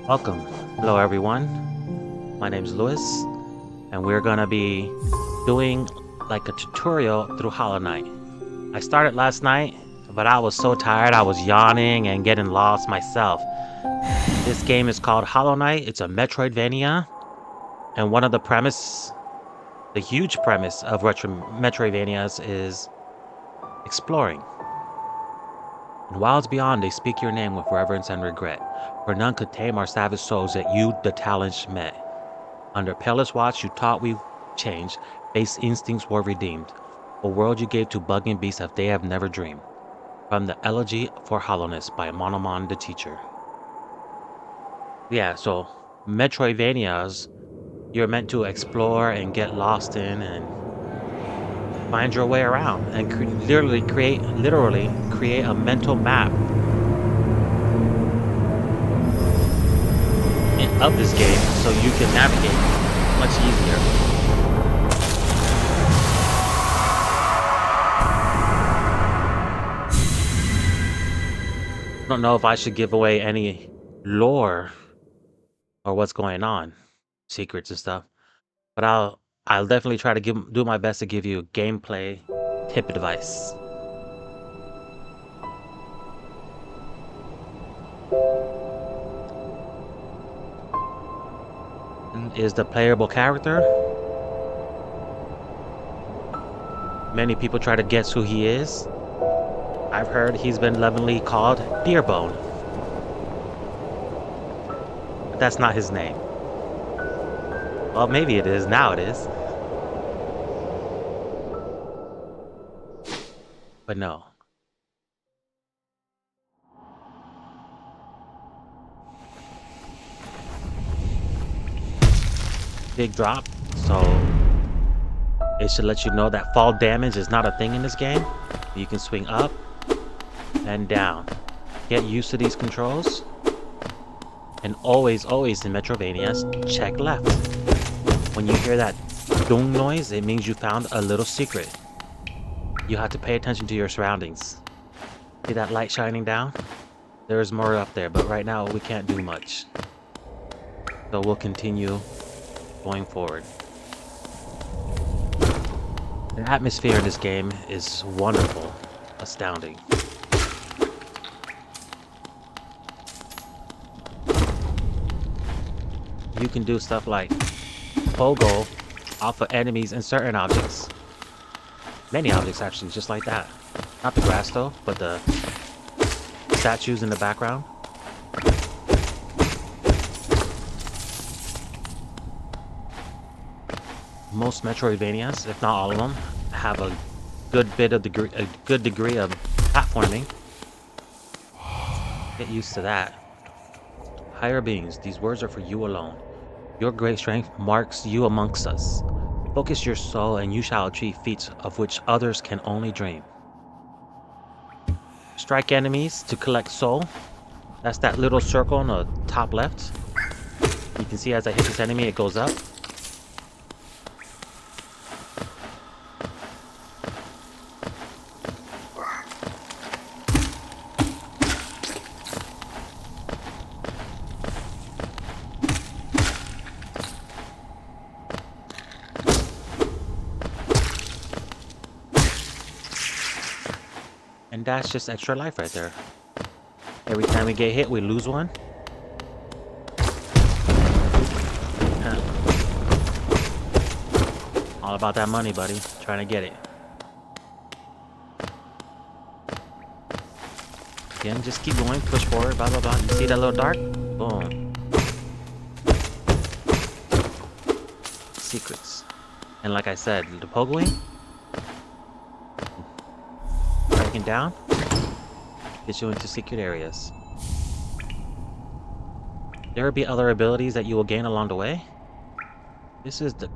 Welcome. Hello, everyone. My name's Lewis, and we're gonna be doing like a tutorial through Hollow Knight. I started last night, but I was so tired, I was yawning and getting lost myself. This game is called Hollow Knight. It's a Metroidvania, and one of the huge premise of Metroidvanias is exploring. In wilds beyond, they speak your name with reverence and regret, for none could tame our savage souls that you, the talents, met. Under Palace Watch, you taught we changed, base instincts were redeemed. A world you gave to bugging beasts that they have never dreamed. From the Elegy for Hollowness by Monomon the Teacher. Yeah, so Metroidvanias, you're meant to explore and get lost in and find your way around and literally create a mental map of this game so you can navigate much easier. I don't know if I should give away any lore or what's going on, secrets and stuff, but I'll definitely try to do my best to give you gameplay tip advice. Is the playable character. Many people try to guess who he is. I've heard he's been lovingly called Dearbone. But that's not his name. Well, maybe it is. Now it is. But no. Big drop, so it should let you know that fall damage is not a thing in this game. You can swing up and down. Get used to these controls. And always in Metrovanias, check left. When you hear that dung noise, it means you found a little secret. You have to pay attention to your surroundings. See that light shining down? There's more up there, but right now we can't do much. So we'll continue going forward. The atmosphere in this game is wonderful, astounding. You can do stuff like pogo off of enemies and certain objects. Many objects actually, just like that. Not the grass though, but the statues in the background. Most Metroidvanias, if not all of them, have a good degree of platforming. Get used to that. Higher beings, these words are for you alone. Your great strength marks you amongst us. Focus your soul and you shall achieve feats of which others can only dream. Strike enemies to collect soul. That's that little circle on the top left. You can see as I hit this enemy, it goes up. And that's just extra life right there. Every time we get hit, we lose one. All about that money, buddy. Trying to get it. Again, just keep going, push forward, blah, blah, blah. You see that little dark? Boom. Secrets. And like I said, the pogoing, breaking down, gets you into secret areas. There will be other abilities that you will gain along the way. This is the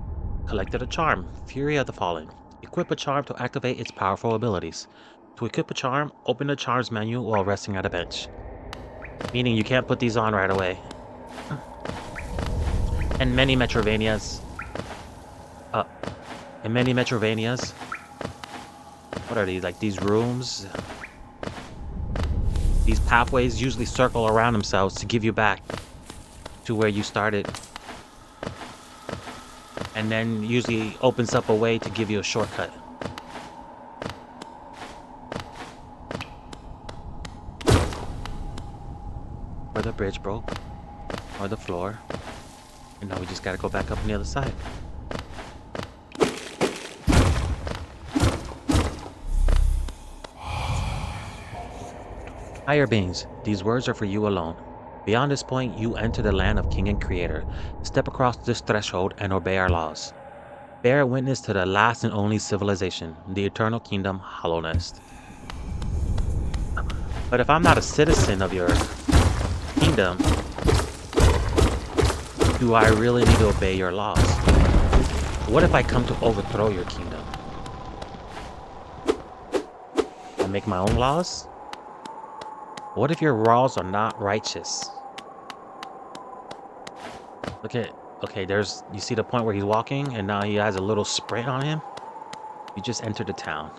Collected a Charm, Fury of the Fallen. Equip a charm to activate its powerful abilities. To equip a charm, open the charms menu while resting at a bench. Meaning you can't put these on right away. And many Metrovanias, what are these, like these rooms? These pathways usually circle around themselves to give you back to where you started. And then usually opens up a way to give you a shortcut. Or the bridge broke. Or the floor. And now we just gotta go back up on the other side. Higher beings, these words are for you alone. Beyond this point, you enter the land of King and Creator. Step across this threshold and obey our laws. Bear witness to the last and only civilization, the eternal kingdom, Hollow Nest. But if I'm not a citizen of your kingdom, do I really need to obey your laws? What if I come to overthrow your kingdom? I make my own laws? What if your laws are not righteous? Look at, okay, you see the point where he's walking and now he has a little sprint on him? You just entered the town.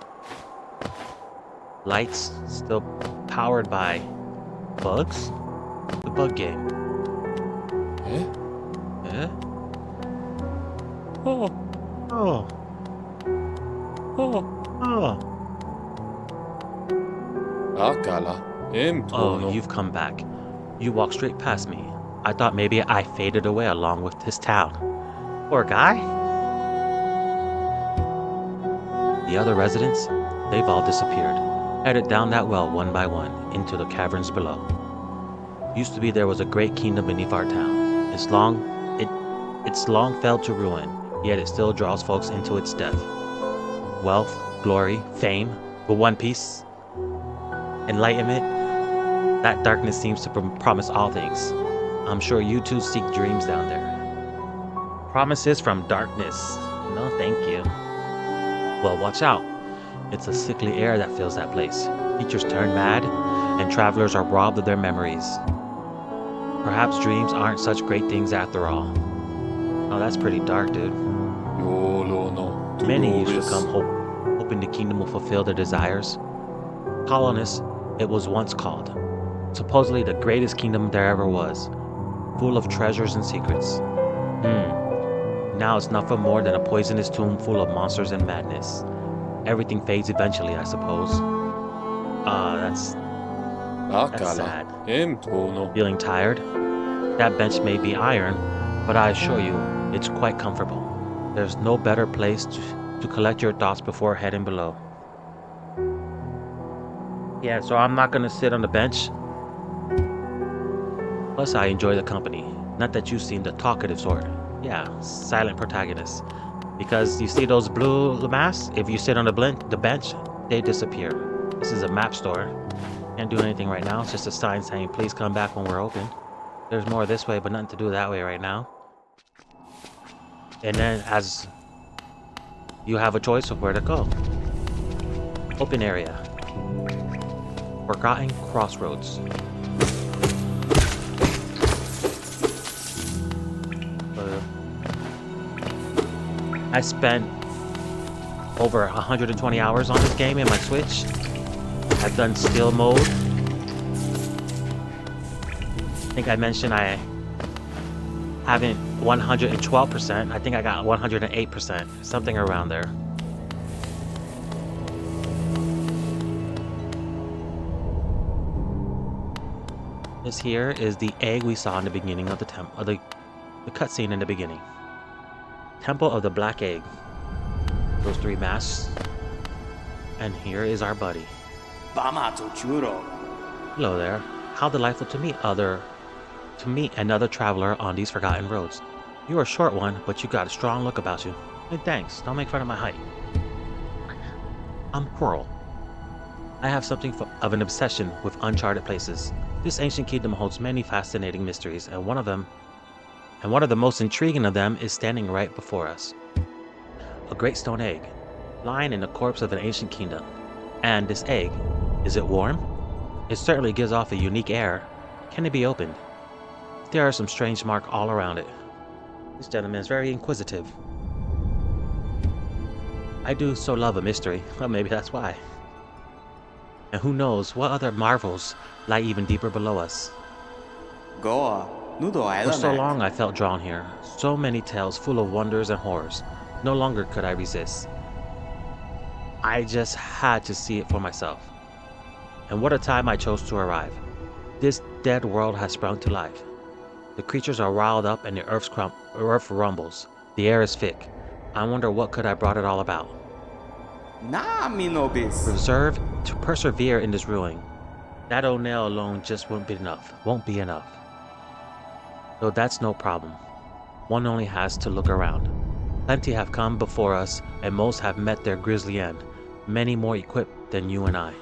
Lights still powered by bugs? The bug game. Eh? Eh? Oh. Oh. Oh. Akala. Oh, you've come back. You walked straight past me. I thought maybe I faded away along with this town. Poor guy. The other residents, they've all disappeared. Headed down that well one by one, into the caverns below. Used to be there was a great kingdom beneath our town. It's long fell to ruin, yet it still draws folks into its death. Wealth, glory, fame, but one piece. Enlightenment, that darkness seems to promise all things. I'm sure you too seek dreams down there. Promises from darkness. No, thank you. Well, watch out. It's a sickly air that fills that place. Teachers turn mad, and travelers are robbed of their memories. Perhaps dreams aren't such great things after all. Oh, that's pretty dark, dude. Many used to come hoping the kingdom will fulfill their desires. Colonists, it was once called. Supposedly the greatest kingdom there ever was, full of treasures and secrets. Now it's nothing more than a poisonous tomb full of monsters and madness. Everything fades eventually, I suppose. That's sad. Feeling tired? That bench may be iron, but I assure you, it's quite comfortable. There's no better place to collect your thoughts before heading below. Yeah, so I'm not gonna sit on the bench. Plus, I enjoy the company. Not that you seem the talkative sort. Yeah, silent protagonist. Because you see those blue masks? If you sit on the bench, they disappear. This is a map store. Can't do anything right now. It's just a sign saying, please come back when we're open. There's more this way, but nothing to do that way right now. And then, as you have a choice of where to go. Open area. Forgotten Crossroads. I spent over 120 hours on this game in my Switch. I've done skill mode. I think I mentioned I haven't 112%. I think I got 108%, something around there. This here is the egg we saw in the beginning of the cutscene in the beginning. Temple of the Black Egg. Those three masks. And here is our buddy. Hello there. How delightful to meet another traveler on these forgotten roads. You're a short one, but you got a strong look about you. Hey, thanks. Don't make fun of my height. I'm Coral. I have something of an obsession with uncharted places. This ancient kingdom holds many fascinating mysteries, and one of the most intriguing of them is standing right before us. A great stone egg, lying in the corpse of an ancient kingdom. And this egg, is it warm? It certainly gives off a unique air. Can it be opened? There are some strange marks all around it. This gentleman is very inquisitive. I do so love a mystery. Well, maybe that's why. And who knows what other marvels lie even deeper below us. For so long I felt drawn here, so many tales full of wonders and horrors. No longer could I resist. I just had to see it for myself. And what a time I chose to arrive. This dead world has sprung to life. The creatures are riled up and the earth rumbles. The air is thick. I wonder what could have brought it all about. To persevere in this ruin. That old nail alone just won't be enough. Though that's no problem. One only has to look around. Plenty have come before us, and most have met their grisly end. Many more equipped than you and I.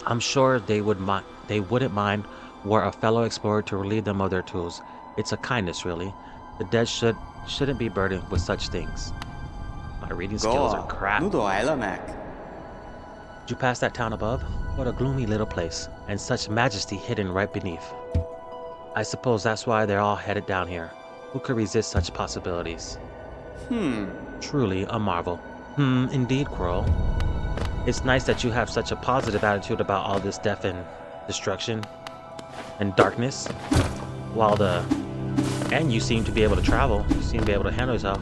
I'm sure they wouldn't mind were a fellow explorer to relieve them of their tools. It's a kindness, really. The dead shouldn't be burdened with such things. My reading skills are crap. Did you pass that town above? What a gloomy little place, and such majesty hidden right beneath. I suppose that's why they're all headed down here. Who could resist such possibilities? Truly a marvel. Indeed, Quirrell. It's nice that you have such a positive attitude about all this death and destruction and darkness. And you seem to be able to travel. You seem to be able to handle yourself.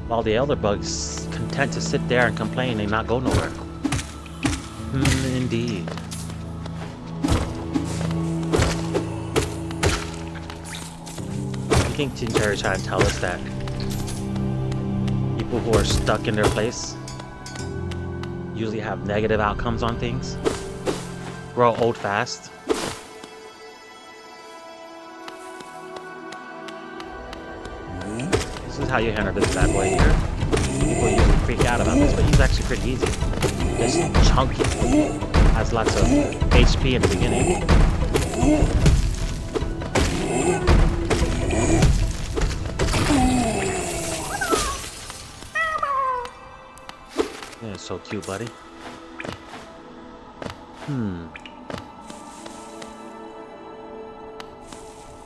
While the elder bug's content to sit there and complain and not go nowhere. Indeed. You think Tinker's trying to tell us that people who are stuck in their place usually have negative outcomes on things? Grow old fast? This is how you handle this bad boy here. People usually freak out about this, but he's actually pretty easy. Just chunky. Has lots of HP in the beginning. Yeah, so cute, buddy.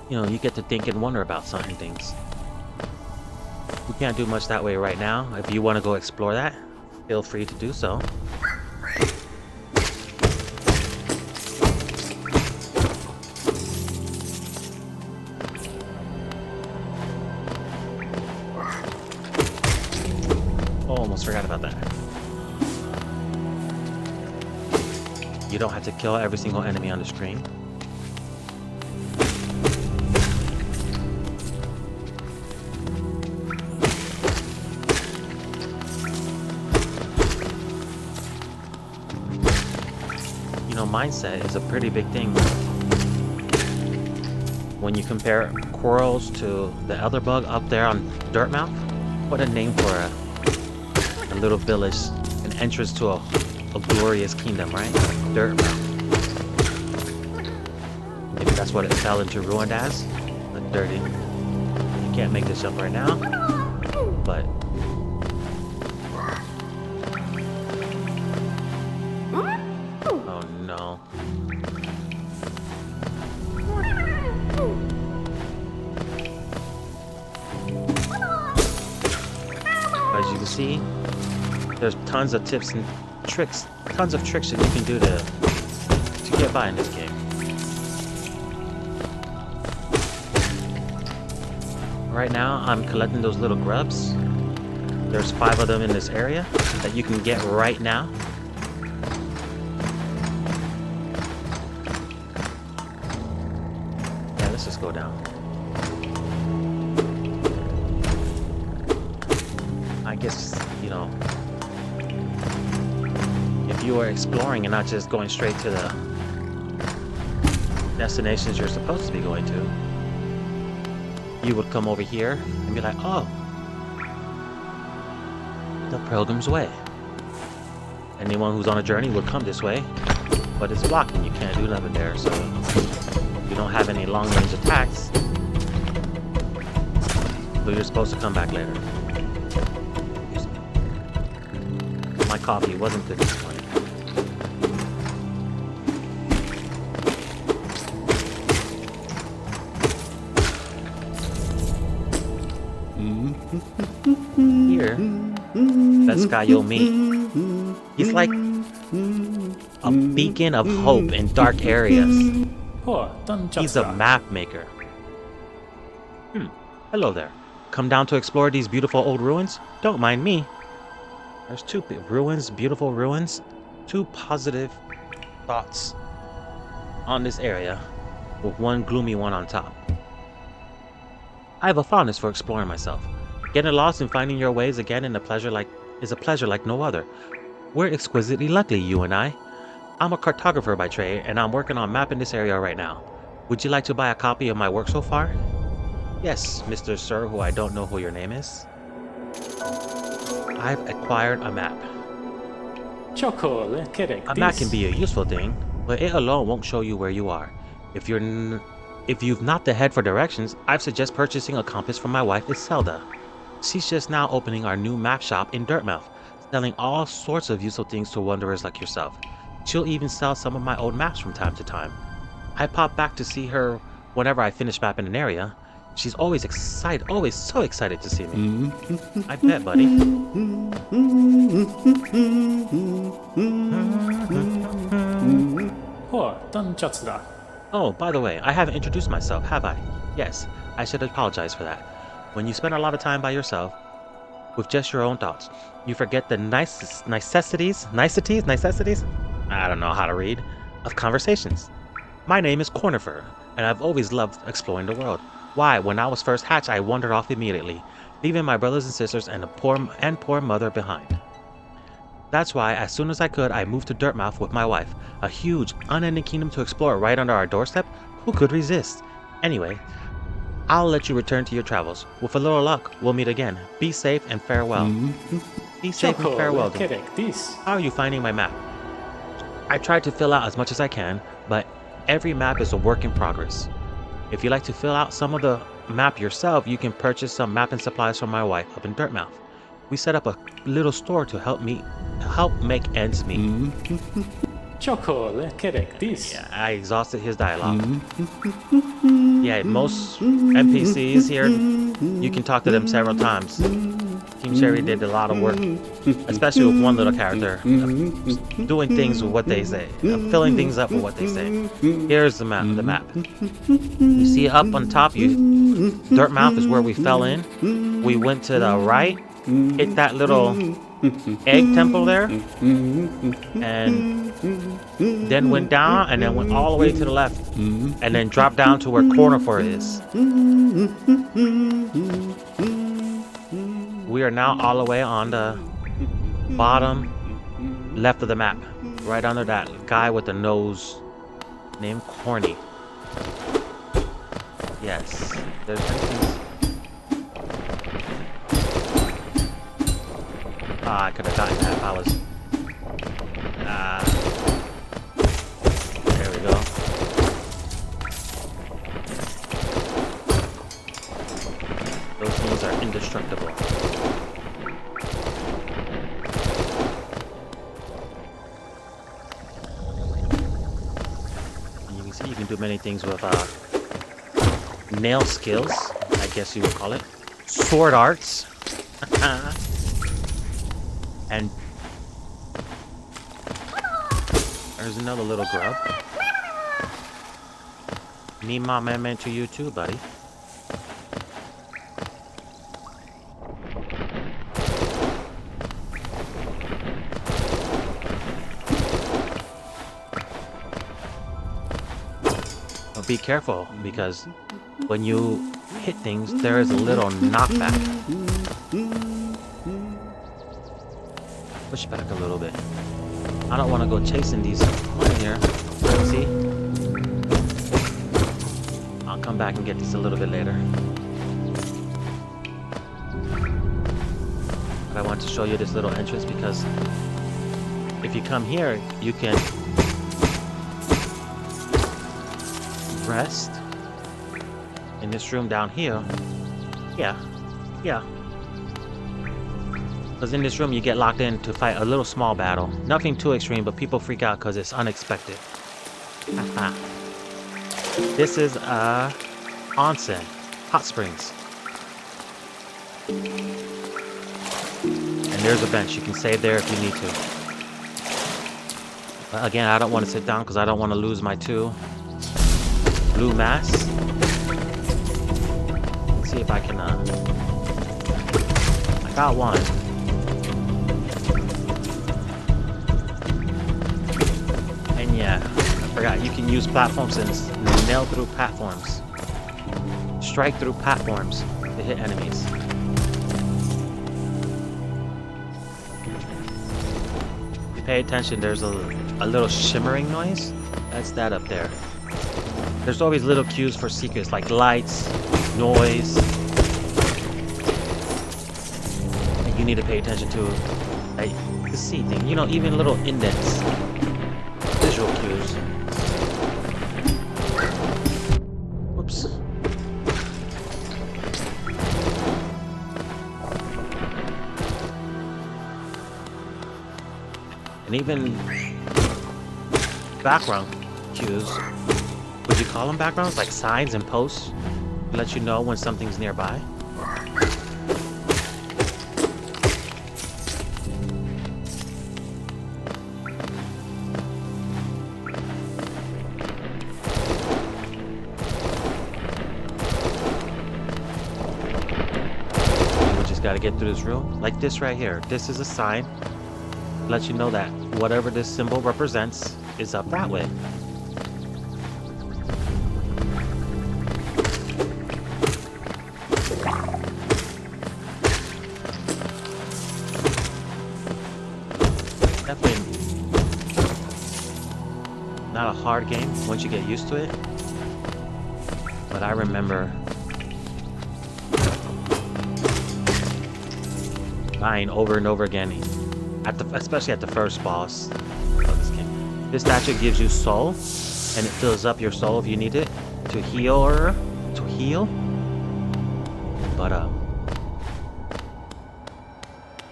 You know, you get to think and wonder about certain things. We can't do much that way right now. If you want to go explore that, feel free to do so. Oh, almost forgot about that. You don't have to kill every single enemy on the screen. Mindset is a pretty big thing. When you compare Quirrells to the other bug up there on Dirtmouth, what a name for a little village, an entrance to a glorious kingdom, right? Dirtmouth. Maybe that's what it fell into ruin as. The dirty. You can't make this jump right now, but as you can see, there's tons of tips and tricks, tons of tricks that you can do to get by in this game. Right now, I'm collecting those little grubs. There's 5 of them in this area that you can get right now. Yeah, let's just go down. I guess, you know, if you are exploring and not just going straight to the destinations you're supposed to be going to, you would come over here and be like, oh, the Pilgrim's Way. Anyone who's on a journey would come this way, but it's blocked and you can't do nothing there, so you don't have any long-range attacks, so you're supposed to come back later. My coffee wasn't good this morning. Here, that's guy you'll meet. He's like a beacon of hope in dark areas. He's a map maker. Hello there. Come down to explore these beautiful old ruins? Don't mind me. There's two ruins, beautiful ruins. Two positive thoughts on this area, with one gloomy one on top. I have a fondness for exploring myself. Getting lost and finding your ways again is a pleasure like no other. We're exquisitely lucky, you and I. I'm a cartographer by trade, and I'm working on mapping this area right now. Would you like to buy a copy of my work so far? Yes, Mr. Sir, who I don't know who your name is. I've acquired a map. Çok gerek A map can be a useful thing, but it alone won't show you where you are. If you've not the head for directions, I'd suggest purchasing a compass from my wife, Iselda. She's just now opening our new map shop in Dirtmouth, selling all sorts of useful things to wanderers like yourself. She'll even sell some of my old maps from time to time. I pop back to see her whenever I finish mapping an area. She's always so excited to see me. I bet, buddy. Oh, by the way, I haven't introduced myself, have I? Yes, I should apologize for that. When you spend a lot of time by yourself, with just your own thoughts, you forget the niceties? I don't know how to read, of conversations. My name is Cornifer, and I've always loved exploring the world. Why, when I was first hatched, I wandered off immediately, leaving my brothers and sisters and poor mother behind. That's why, as soon as I could, I moved to Dirtmouth with my wife, a huge, unending kingdom to explore right under our doorstep. Who could resist? Anyway, I'll let you return to your travels. With a little luck, we'll meet again. Be safe and farewell. Be safe and farewell. How are you finding my map? I tried to fill out as much as I can, but every map is a work in progress. If you'd like to fill out some of the map yourself, you can purchase some mapping supplies from my wife up in Dirtmouth. We set up a little store to help make ends meet. Yeah, I exhausted his dialogue. Yeah, most NPCs here, you can talk to them several times. Team Cherry did a lot of work, especially with one little character, doing things with what they say, filling things up with what they say. Here's the map. You see up on top, Dirtmouth is where we fell in. We went to the right, hit that little egg temple there, and then went down, and then went all the way to the left, and then dropped down to where Cornifer is. We are now all the way on the bottom left of the map, right under that guy with the nose named Corny. Yes, there's things. I could have gotten that if I was. There we go. Those things are indestructible. And you can see you can do many things with nail skills, I guess you would call it. Sword arts. And there's another little grub. Me, my man, to you too, buddy. But be careful, because when you hit things, there is a little knockback. Push back a little bit. I don't want to go chasing these money here. See? I'll come back and get these a little bit later. But I want to show you this little entrance because if you come here, you can rest in this room down here. Yeah. Because in this room you get locked in to fight a little small battle. Nothing too extreme, but people freak out because it's unexpected. This is onsen, hot springs. And there's a bench. You can save there if you need to. But again, I don't want to sit down because I don't want to lose my 2 blue masks. Let's see if I can, I got one. And yeah, I forgot, you can use platforms and nail through platforms. Strike through platforms to hit enemies. If you pay attention, there's a little shimmering noise. That's that up there. There's always little cues for secrets like lights, noise. And you need to pay attention to like the see thing. You know, even little indents. Visual cues. Whoops. And even background cues. Would you call them backgrounds? Like signs and posts to let you know when something's nearby? We just gotta get through this room. Like this right here. This is a sign to let you know that whatever this symbol represents is up that way. Definitely not a hard game once you get used to it. But I remember dying over and over again, especially at the first boss of this game. This statue gives you soul, and it fills up your soul if you need it to heal But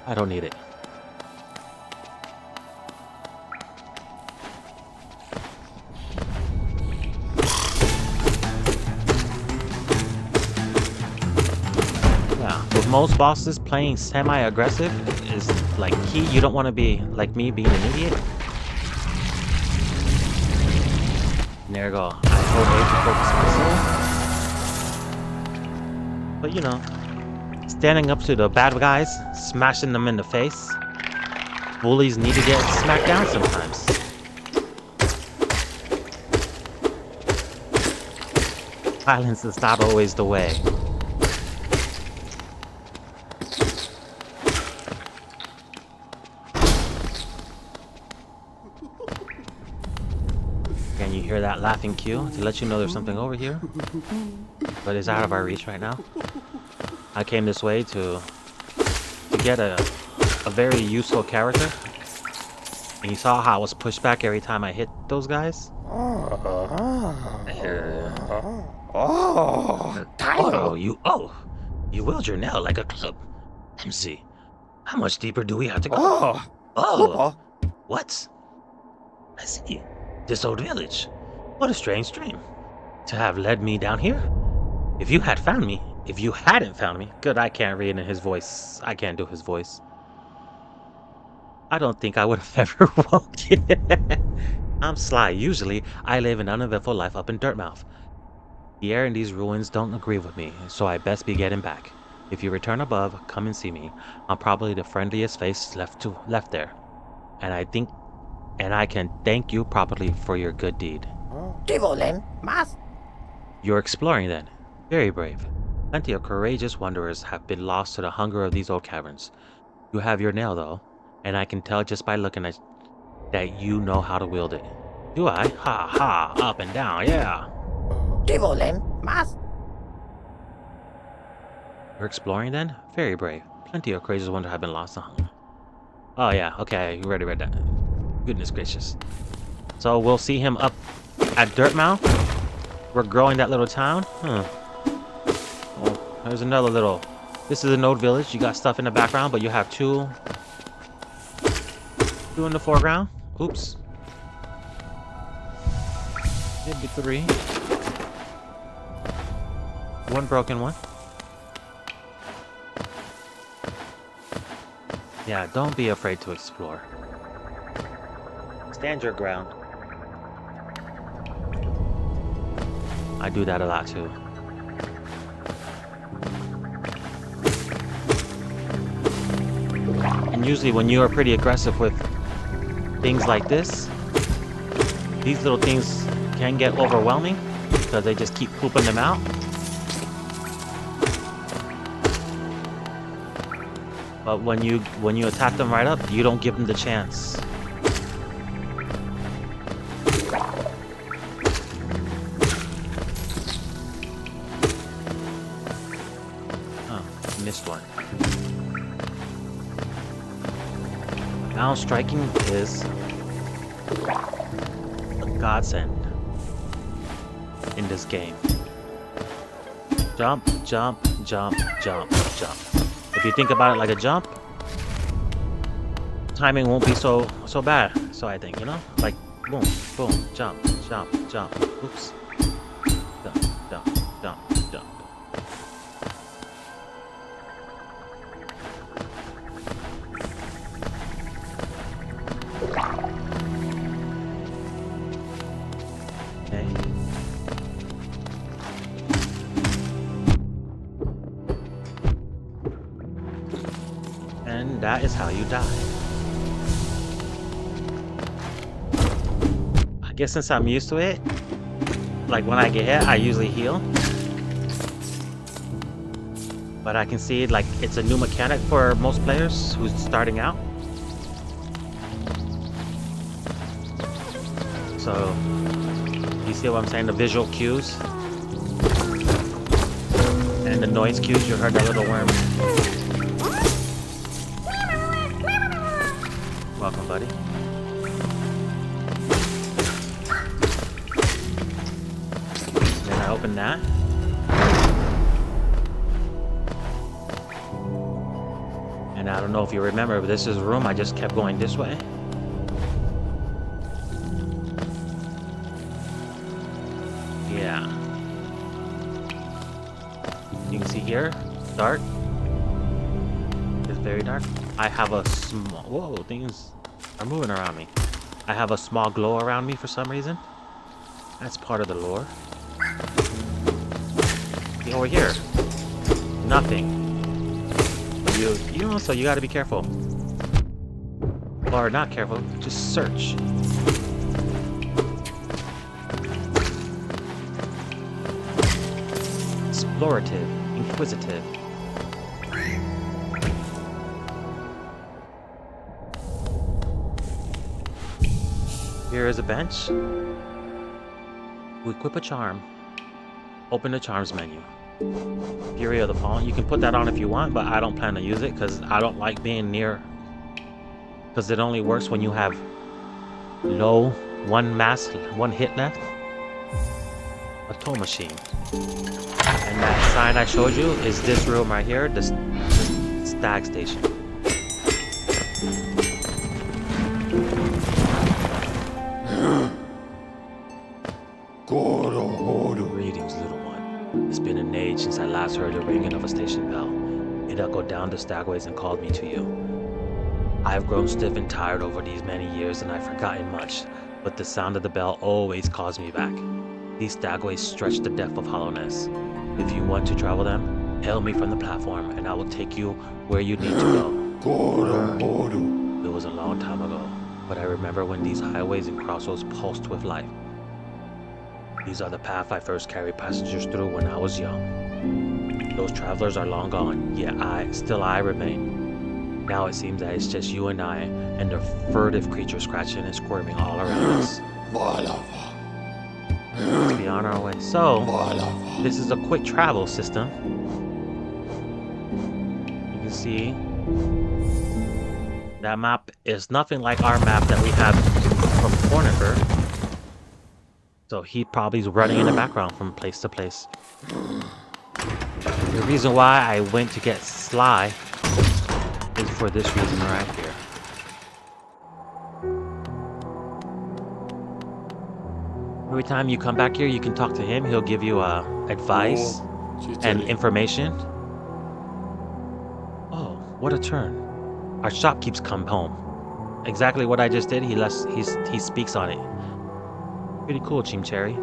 I don't need it. With most bosses, playing semi-aggressive is like key. You don't want to be like me, being an idiot. And there you go. I hold A to focus my soul. But you know, standing up to the bad guys, smashing them in the face. Bullies need to get smacked down sometimes. Violence is not always the way. Can you hear that laughing cue to let you know there's something over here? But it's out of our reach right now. I came this way to get a very useful character. And you saw how I was pushed back every time I hit those guys? You wield your nail like a club. Let me see. How much deeper do we have to go? What? I see. This old village. What a strange dream. To have led me down here. If you hadn't found me. Good, I can't read in his voice. I can't do his voice. I don't think I would have ever walked in. I'm Sly. Usually, I live an uneventful life up in Dirtmouth. The air in these ruins don't agree with me, so I best be getting back. If you return above, come and see me. I'm probably the friendliest face left there. And I can thank you properly for your good deed. You're exploring then. Very brave. Plenty of courageous wanderers have been lost to the hunger of these old caverns. You have your nail though, and I can tell just by looking at that you know how to wield it. Do I? Ha ha, up and down, yeah. You're exploring then? Very brave. Plenty of courageous wanderers have been lost to hunger. Oh yeah, okay, you already read that. Goodness gracious. So we'll see him up at Dirtmouth. We're growing that little town. Well, there's another little... This is an old village. You got stuff in the background, but you have two in the foreground. Oops. Maybe three. One broken one. Yeah, don't be afraid to explore. Stand your ground. I do that a lot too. And usually when you are pretty aggressive with things like this, these little things can get overwhelming because they just keep pooping them out. But when you attack them right up, you don't give them the chance. Oh, missed one. Now striking is a godsend in this game. Jump, jump, jump, jump, jump. If you think about it like a jump, timing won't be so bad. So I think, you know, like boom, boom, jump, jump, jump. Oops. Jump, jump, jump, jump. Okay. And that is how you die. I guess since I'm used to it, like when I get hit, I usually heal. But I can see like it's a new mechanic for most players who's starting out. So, you see what I'm saying? The visual cues and the noise cues. You heard that little worm. Welcome, buddy. Then I open that. And I don't know if you remember, but this is a room I just kept going this way. Yeah. You can see here, dark. It's very dark. I have a small... Whoa, things are moving around me. I have a small glow around me for some reason. That's part of the lore. See, over here. Nothing. You know, so you gotta be careful. Or not careful, just search. Explorative, inquisitive. Here is a bench. We equip a charm. Open the charms menu. Fury of the Fallen. You can put that on if you want, but I don't plan to use it because I don't like being near. Because it only works when you have low one hit left. A toll machine. And that sign I showed you is this room right here, the stag station. Greetings, little one. It's been an age since I last heard the ringing of a station bell. It echoed down the stagways and called me to you. I have grown stiff and tired over these many years, and I've forgotten much, but the sound of the bell always calls me back. These stagways stretch the depth of hollowness. If you want to travel them, hail me from the platform, and I will take you where you need to go. It was a long time ago, but I remember when these highways and crossroads pulsed with life. These are the path I first carried passengers through when I was young. Those travelers are long gone, yet I remain. Now it seems that it's just you and I, and the furtive creature scratching and squirming all around us. Let's be on our way. So, this is a quick travel system. You can see that map is nothing like our map that we have from Cornifer. So he probably is running in the background from place to place. The reason why I went to get Sly is for this reason right here. Every time you come back here, you can talk to him. He'll give you advice and information. Oh, what a turn. Our shopkeep's come home. Exactly what I just did, he speaks on it. Pretty cool, Chim Cherry.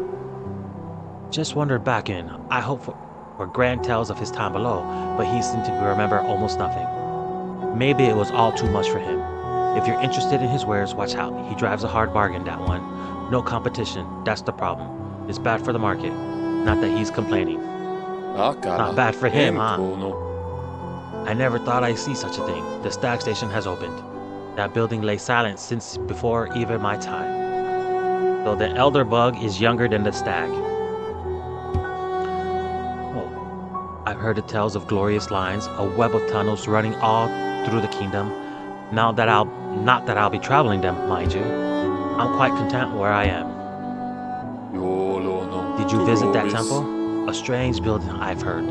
Just wandered back in. I hope for grand tales of his time below, but he seemed to remember almost nothing. Maybe it was all too much for him. If you're interested in his wares, watch out. He drives a hard bargain, that one. No competition, that's the problem. It's bad for the market. Not that he's complaining. Not bad for him, huh? No. I never thought I'd see such a thing. The stag station has opened. That building lay silent since before even my time. So the elder bug is younger than the stag. Oh, I've heard the tales of glorious lines, a web of tunnels running all through the kingdom. Not that I'll be traveling them, mind you. I'm quite content where I am. Did you visit that temple? A strange building, I've heard.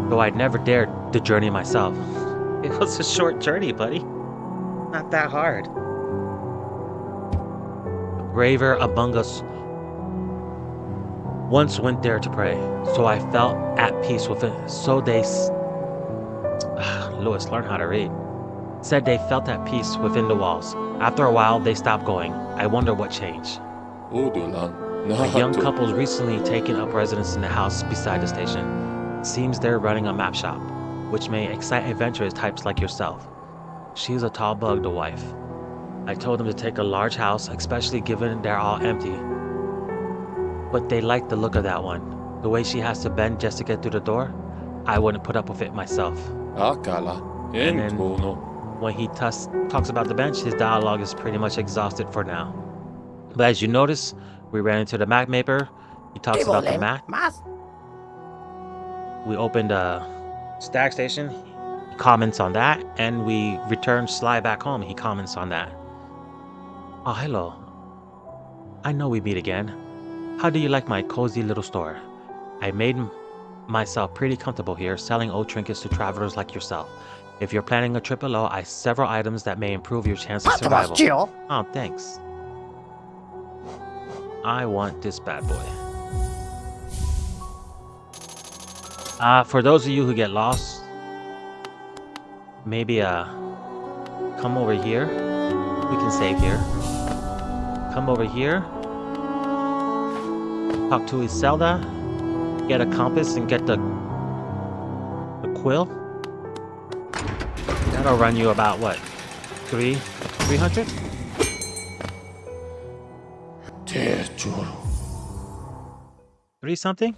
Though I'd never dared the journey myself. It was a short journey, buddy. Not that hard. The braver among us once went there to pray, so I felt at peace with it. So they... Lewis, learn how to read. Said they felt at peace within the walls. After a while, they stopped going. I wonder what changed. A young couple's recently taken up residence in the house beside the station. Seems they're running a map shop, which may excite adventurous types like yourself. She's a tall bug, the wife. I told them to take a large house, especially given they're all empty. But they like the look of that one. The way she has to bend just to get through the door, I wouldn't put up with it myself. And then, when he talks about the bench, his dialogue is pretty much exhausted for now. But as you notice, we ran into the map maker. He talks about the map. We opened a stag station. He comments on that. And we returned Sly back home. He comments on that. Oh, hello. I know we meet again. How do you like my cozy little store? I made myself pretty comfortable here, selling old trinkets to travelers like yourself. If you're planning a trip below, I have several items that may improve your chance of survival. Oh, thanks. I want this bad boy. For those of you who get lost, maybe come over here. We can save here. Come over here. Talk to Iselda. Get a compass and get the quill. That'll run you about what? 300? Three something?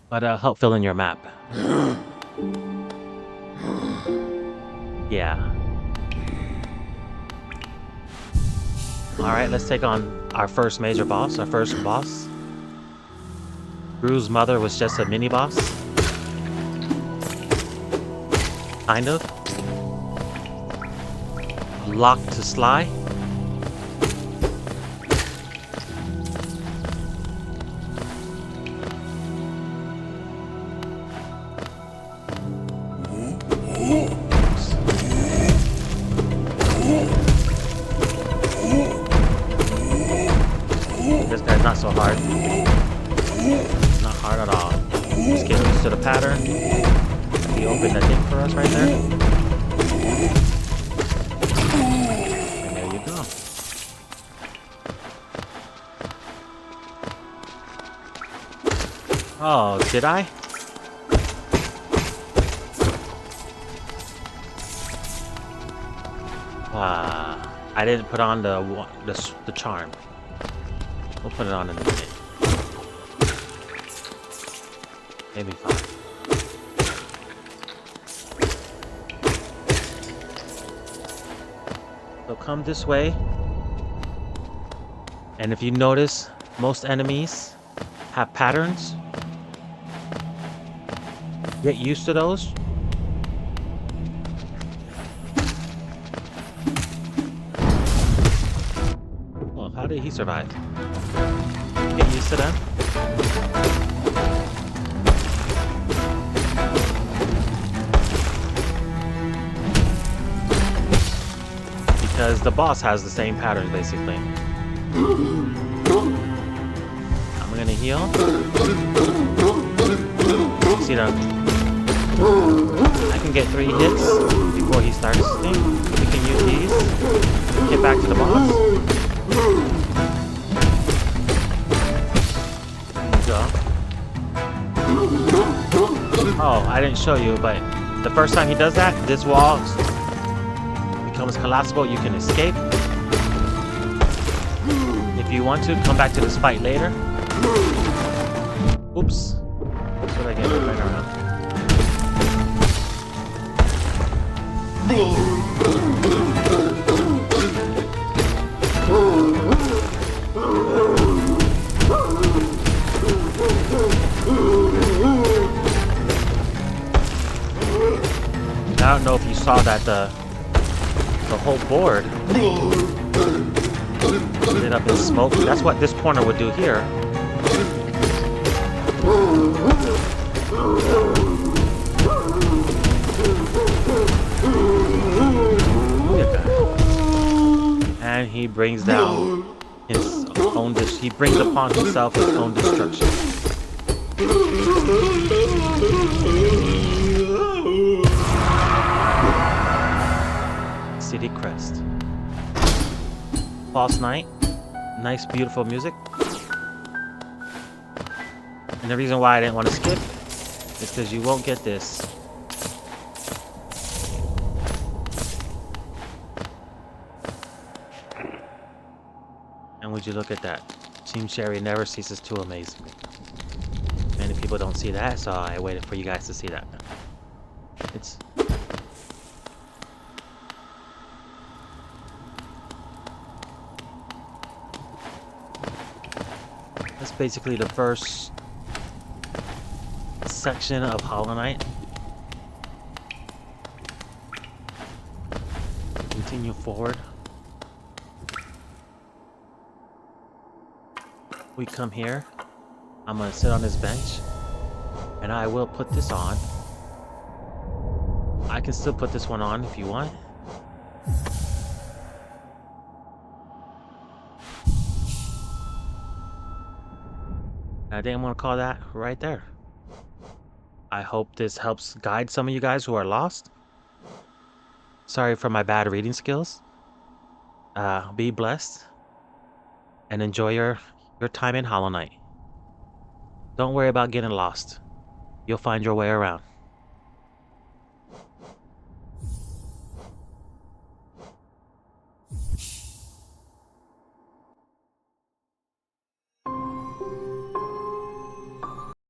But help fill in your map. Yeah. Alright, let's take on our first major boss, our first boss. Gruz Mother was just a mini boss. Kind of. Locked to Sly. This guy's not so hard. Not hard at all. Just get used to the pattern. He opened the thing for us right there. And there you go. Oh, did I? I didn't put on the charm. We'll put it on in a minute. Maybe 5. So come this way. And if you notice, most enemies have patterns. Get used to those. Well, how did he survive? Get used to them. Because the boss has the same patterns, basically. I'm gonna heal. See that? I can get 3 hits before he starts this thing. We can use these. Get back to the boss. There you go. Oh, Oh, I didn't show you, but the first time he does that, this wall becomes collapsible. You can escape. If you want to, come back to this fight later. Oops. That's what I get right around. I don't know if you saw that the whole board lit up in smoke. That's what this corner would do here. Look at that. And he brings down his own he brings upon himself his own destruction. City crest. False night. Nice, beautiful music. And the reason why I didn't want to skip is because you won't get this. And would you look at that? Team Sherry never ceases to amaze me. Many people don't see that, so I waited for you guys to see that. It's... That's basically the first section of Hollow Knight. Continue forward. We come here. I'm gonna sit on this bench and I will put this on. I can still put this one on if you want. I think I'm gonna call that right there. I hope this helps guide some of you guys who are lost. Sorry for my bad reading skills. Be blessed and enjoy your time in Hollow Knight. Don't worry about getting lost. You'll find your way around.